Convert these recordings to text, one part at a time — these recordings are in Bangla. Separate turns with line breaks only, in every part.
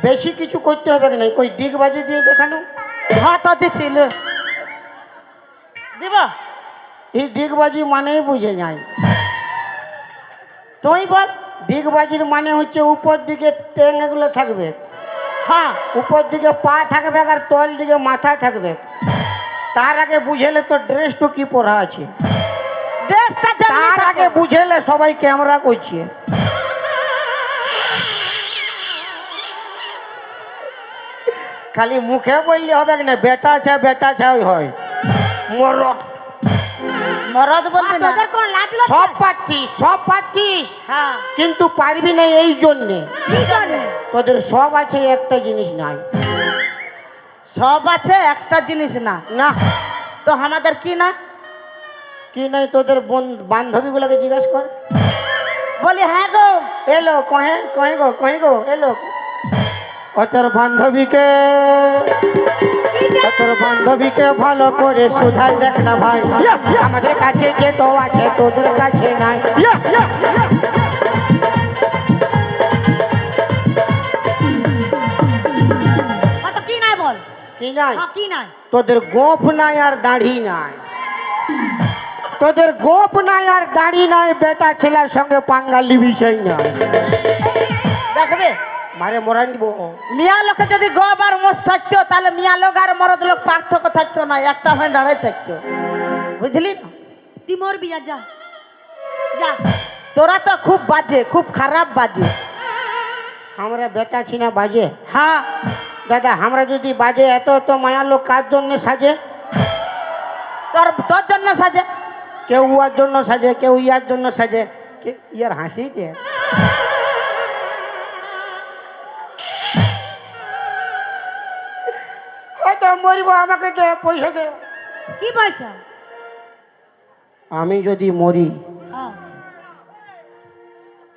বেশি কিছু করতে হবে না, কই ডিগবাজি দিয়ে দেখানো।
হাত দিছিল দিব।
এই ডিগবাজি মানেই বুঝে যায়।
তুই বল।
ডিগবাজির মানে হচ্ছে উপর দিকে টেঙ্গুলো থাকবে,
হ্যাঁ
উপর দিকে পা থাকবে আর তল দিকে মাথা থাকবে। তার আগে বুঝেলে তো ড্রেসটা কি পরা আছে,
ড্রেসটা
তার আগে বুঝেলে সবাই ক্যামেরা করছে। খালি মুখে বললে হবে না বেটা আছে হয় মরদ।
মরদ বলবি না।
তোদের কোন লাজ
সব পাচ্ছিস
হ্যাঁ
কিন্তু পারবি না এই জন্যে।
কি জানে?
তোদের সব আছে একটা জিনিস নাই।
সব আছে একটা জিনিস না।
না
তো আমাদের কি না?
কি নাই তোদের বান্ধবীগুলোকে জিজ্ঞেস কর।
বলি হ্যাঁ গো।
এলো কহে গো এলো। তোর বান্ধবীকে ভালো করে সুধার দেখ না ভাই, আমাদের কাছে যে তো আছে তোদের কাছে নাই।
কি নাই বল?
কি নাই?
কি নাই?
তোদের গোপ নাই আর দাড়ি নাই। তোদের গোপ নাই আর দাড়ি নাই, বেটা ছেলের সঙ্গে পাঙ্গা লিবি চাই না।
দেখবে
মারে মরান দিব।
মিয়া লোকে যদি গব আর মোষ থাকতো তাহলে মিয়া লোক আর মরদ লোক পার্থক্য থাকতো না, একটা হয়ে দাঁড়াই থাকতো। বুঝলি না?
তুই মরবি যা যা যা।
তোরা তো খুব বাজে, খুব খারাপ বাজে।
আমরা বেটা ছিনা বাজে?
হ্যাঁ
দাদা আমরা যদি বাজে এত তো মায়া লোক কার জন্য সাজে?
তোর জন্য সাজে।
কেউ উয়ার জন্য সাজে, কেউ ইয়ার জন্য সাজে। ইয়ার হাসি দিয়ে হয়তো মরিব, আমাকে দে পয়সা দে।
কি পয়সা?
আমি যদি মরি
হ্যাঁ।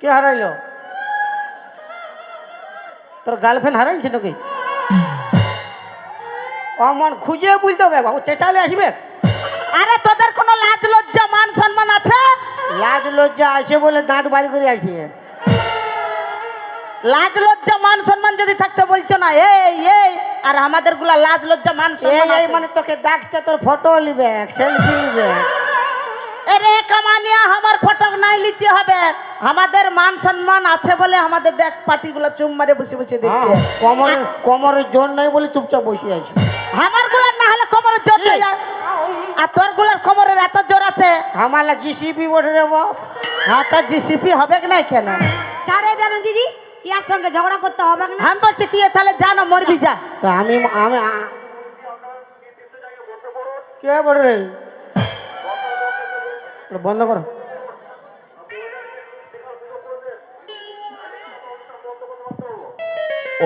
কে হারাইলো? তোর গার্লফ্রেন্ড হারাইছে নাকি? অমন খুঁজে বুঝতে হবে, বাবু চেঁচালে আসবে।
আরে তোদের কোনো লাজ লজ্জা মান সম্মান আছে?
লাজ লজ্জা আছে বলে দাঁত বাড়ি করে আসি।
লাজ লজ্জা মান সম্মান যদি থাকতে বলছো না এই এই, আর আমাদের গুলা লাজ লজ্জা মান সম্মান
এই
আছে।
মানে তোকে ডাকছে, তোর ফটো নিবে, সেলফি নিবে।
এরে কামানিয়া আমার ফটো নাই নিতে হবে, আমাদের মান সম্মান আছে বলে আমাদের দেখ পার্টিগুলো চুম মারে বসে বসে দেখছে।
কোমরের জোর নাই বলে চুপচাপ বসে আছে।
আমার গুলার না হলে কোমরের জোর নেই, আর তোর গুলার কোমরের এত জোর আছে।
আমার জিসিপি বটে রে বাপ।
হ্যাঁ তার জিসিপি হবে কি নাই কেন?
ছাড়ে দেন দিদি, ইয়ার সঙ্গে ঝগড়া করতে হবে না।
আমি বলছি কি তাহলে জানো মরবি যা।
তো আমি আমি কে বলে রে বন্ধ করো।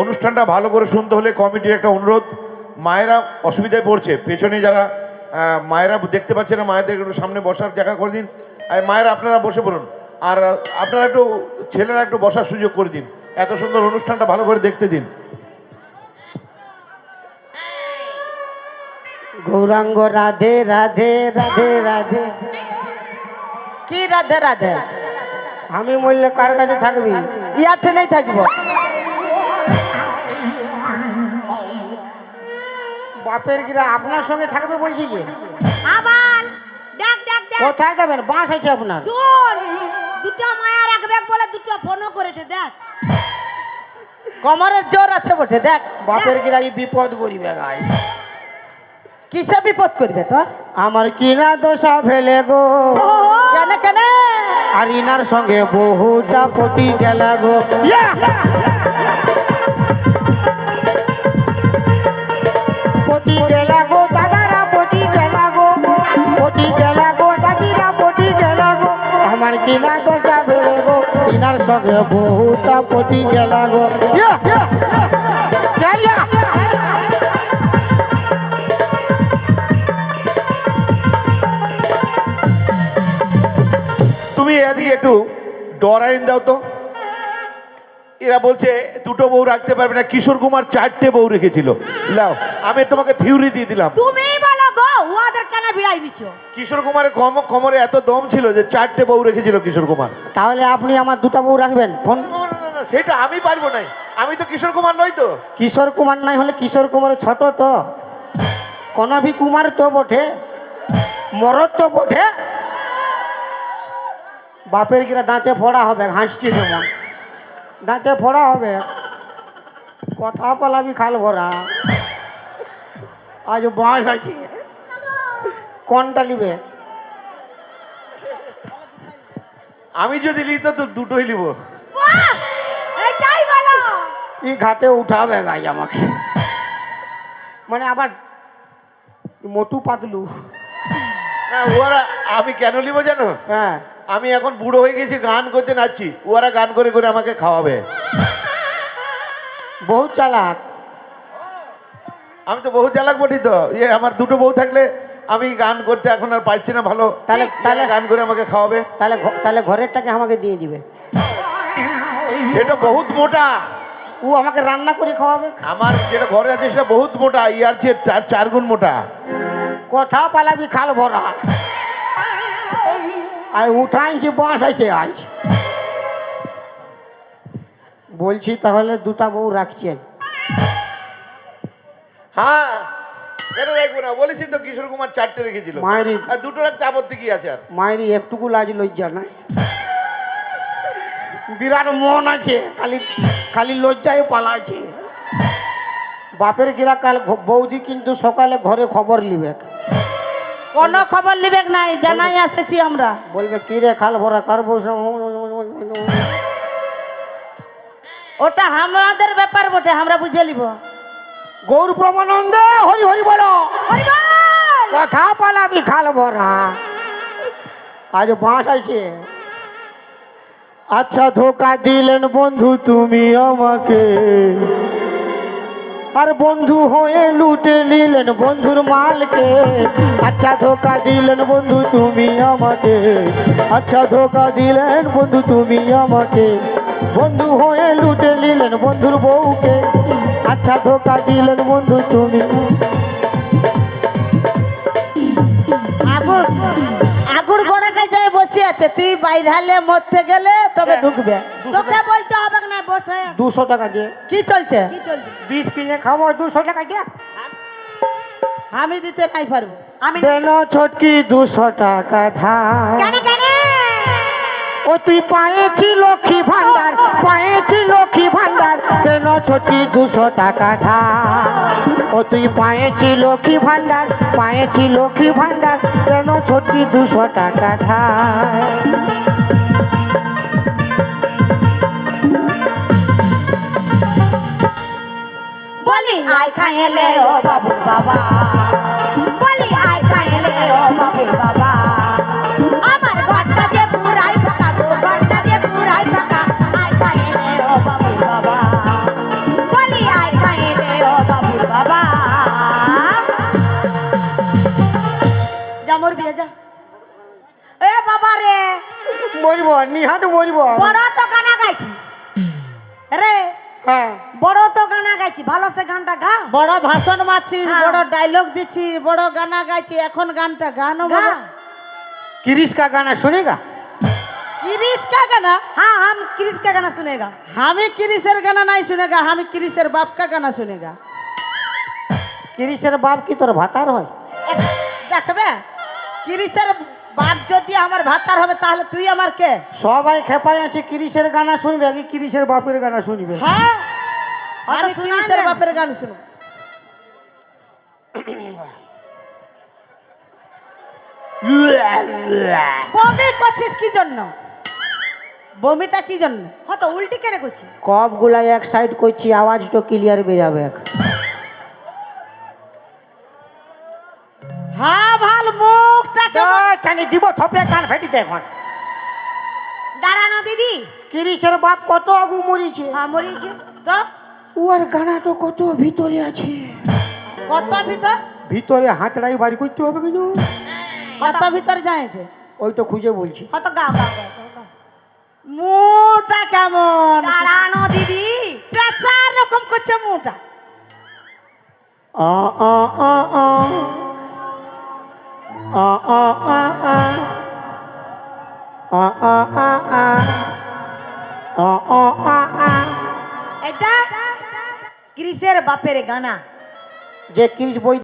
অনুষ্ঠানটা ভালো করে শুনতে হলে কমিটির একটা অনুরোধ, মায়েরা অসুবিধায় পড়ছে, পেছনে যারা মায়েরা দেখতে পাচ্ছে না মায়েদের একটু সামনে বসার জায়গা করে দিন। আর মায়েরা আপনারা বসে পড়ুন, আর আপনারা একটু ছেলেরা একটু বসার সুযোগ করে দিন, এত সুন্দর অনুষ্ঠানটা ভালো করে দেখতে দিন।
গৌরাঙ্গ রাধে রাধে রাধে রাধে।
কি রাধে রাধে?
আমি মরলে কার কাছে থাকবি?
ইয়ার ট্রেনেই থাকবো।
বাপের গিরা আপনার সঙ্গে থাকবে বলছি যে।
আবার দেখ দেখ দেখ,
কোথায় যাবেন? বাস আছে আপনার?
শুন, দুটো মায়া রাখবে বলে দুটো ফোনও করেছে দেখ।
কোমরের জোর আছে বটে দেখ।
বাপের গিরা এই বিপদ করিবে গাই।
কিসে বিপদ করবে তোর?
আমার কিনা দোষা ফেলে গো,
কেন কেন?
আর ইনার সঙ্গে বহুটা পটি গেলা গো। পটি গেলা গো দাদারা, পটি গেলা গো, পটি গেলা গো দাদিরা, পটি গেলা গো। আমার কিনা দোষা ফেলে গো, ইনার সঙ্গে বহুটা পটি গেলা গো।
তুমি এদিকে একটু ডরাইন দাও তো। এরা বলছে দুটো বউ রাখতে পারবে না, কিশোর কুমার 4টে বউ রেখেছিল। লাও আমি তোমাকে থিওরি দিয়ে দিলাম।
তুমি বলো গো, ওদের কেন ভিড়াই দিছো?
কিশোর কুমারের কোমরে এত দম ছিল যে 4টে বউ রেখেছিল কিশোর কুমার।
তাহলে আপনি আমার দুটা বউ রাখবেন? ফোন
সেটা আমি পারবো নাই, আমি তো কিশোর কুমার নই তো।
কিশোর কুমার নাই হলে কিশোর কুমারের ছোট তো, কনভি কুমার তো বটে, মরদ তো বটে। বাপের গিরা দাঁতে ফোড়া হবে, হাসছি যেমন দাঁতে ফোড়া হবে, কথা পালাবি খাল ভরা। আজ বাঁশ আছে, কোনটা নিবে?
আমি যদি নিই তো দুটোই নিব।
বাহ! এটাই বলো।
এই ঘাটে উঠাবে গাই আমাকে, মানে আবার মোটু পাতলু।
না ওরা, আমি কেন নিব জানো?
হ্যাঁ,
আমি এখন বুড়ো হয়ে গেছি, গান করতে নাচছি, ওরা গান করে করে আমাকে খাওয়াবে।
বহুত চালাক।
আমি তো বহু চালাক বটি তো, আমার দুটো বউ থাকলে আমি গান করতে এখন আর পারছি না ভালো, তাহলে গান করে আমাকে খাওয়াবে।
তাহলে ঘরেরটাকে আমাকে দিয়ে দিবে।
এটা বহুত মোটা,
ও আমাকে রান্না করে খাওয়াবে।
আমার যেটা ঘরে আছে সেটা বহুত মোটা, ইয়ার চেয়ে 4 গুণ মোটা।
কথা পালাবি খাল ভরা। আর উঠাইছি বাঁশ আছে আজ। বলছি তাহলে দুটা বউ রাখছেন?
হ্যাঁ, কেন রাখবো না, বলেছি তো কিশোর কুমার 4টে রেখেছিল,
মায়েরি
আর দুটো রাখতে আপত্তি কি আছে? আর
মায়েরি একটুকু লাজ লজ্জা নাই, বিরাট মন আছে, খালি খালি লজ্জায় পালাছে। বাপের গিরা কাল বৌদি কিন্তু সকালে ঘরে খবর নিবে,
কোনো খবর নিবে নাই, জানাই এসেছি আমরা।
বলবে কি রে খাল ভরা কার বউ?
ওটা আমাদের ব্যাপার বটে, আমরা বুঝে নিব।
গৌর প্রমানন্দ হরি হরি বলো, কথা পালাবি খাল ভরা। আজ বাঁশ আছে। আচ্ছা ধোকা দিলেন বন্ধু তুমি আমাকে, আর বন্ধু হয়ে লুটে নিলেন বন্ধুর মালকে। আচ্ছা ধোকা দিলেন বন্ধু তুমি আমাকে, আচ্ছা ধোকা দিলেন বন্ধু তুমি আমাকে, বন্ধু হয়ে লুটে নিলেন বন্ধুর বউকে। আচ্ছা ধোকা দিলেন বন্ধু তুমি।
আগুর গোড়াটায় যায় বসে আছে, তুই বাইরে হালে মরতে গেলে তবে ঢুকবে।
তোকে বলতে হবে না, বসে
200 টাকা দিয়ে
কি চলছে?
কি চলবে?
20 কিনে খাবো, 200 টাকা দিয়ে।
আমি দিতে নাই পারবো।
আমি
দেন ছোটকি 200 টাকা ধার।
কেন কেন?
ও তুই পায়েছি লক্ষ্মী ভান্ডার, পায়েছি লক্ষ্মী ভান্ডার, দেন ছোটকি 200 টাকা ধার। ও তুই পায়েছি লক্ষ্মী ভান্ডার, পায়েছি লক্ষ্মী ভান্ডার, দেন ছোটকি 200 টাকা ধার।
বলি আয় খাইলে ও বাবুর বাবা, বলি আয় খাইলে ও বাবুর বাবা, আমার ঘরটা যে পুরাই ফাঁকা গো, ঘরটা যে পুরাই ফাঁকা, আয় খাইলে ও বাবুর বাবা, বলি আয় খাইলে ও বাবুর বাবা। যা মরবি যা। এ বাবা রে,
মরিব, নিহাত মরিব।
বড় তো গানা গাইছি রে,
হ্যাঁ,
বড় তো গানা গাইছি, ভালো সে গানটা গা।
বড় ভাষণ মারছি,
হ্যাঁ।
বড় ডায়লগ দিচ্ছি, বড় গানা গাইছি, এখন গানটা গানও
गा।
বলো।
किरिश का गाना सुनेगा?
কিরিশ কা গানা?
हाँ हम क्रिस का गाना सुनेगा।
আমি কিরিশের গানা নাই শুনেগা, আমি কিরিশের বাপ কা গানা শুনেগা।
किरिशेर बाप की तोर भातार হয়?
দেখবে, কিরিশের বাপ যদি আমার ভাতার হবে তাহলে তুই আমার কে?
সবাই খেপায় আছে কিরিশের গানা শুনবে কি কিরিশের বাপের গানা শুনবে?
হ্যাঁ, আমি
শোনান
কিরিশের
দেন।
বাপের গান শুনবো। বমি করছিস কি জন্য? বমিটা কি জন্য?
हाँ तो उल्टी करे कुछ।
কপ গুলা এক সাইড করছি, আওয়াজ তো ক্লিয়ার বেরাবে।
হ্যাঁ ভাল, মুখটা কেমন?
জানি দিব থপে কান ফেটি দে এখন।
दारानो दीदी।
কিরিশের বাপ কত আগু মরিছে,
हाँ मरी छे।
তো
ওর গানাটা কত ভিতরে আছে।
কত ভিতর?
ভিতরে হাতড়াই বাড়ি করতে হবে কিন্তু,
কত ভিতর যাইছে?
ওই তো খুঁজে বলছি।
हाँ तो गा गा गा।
মুখটা কেমন?
दारानो दीदी।
পেঁচার রকম করছে মুখটা।
আ আ আ আ আ আ আ আ আ আ আ আ আ আ আ
এটা ক্রিসের বাপের গানা।
যে 30 বই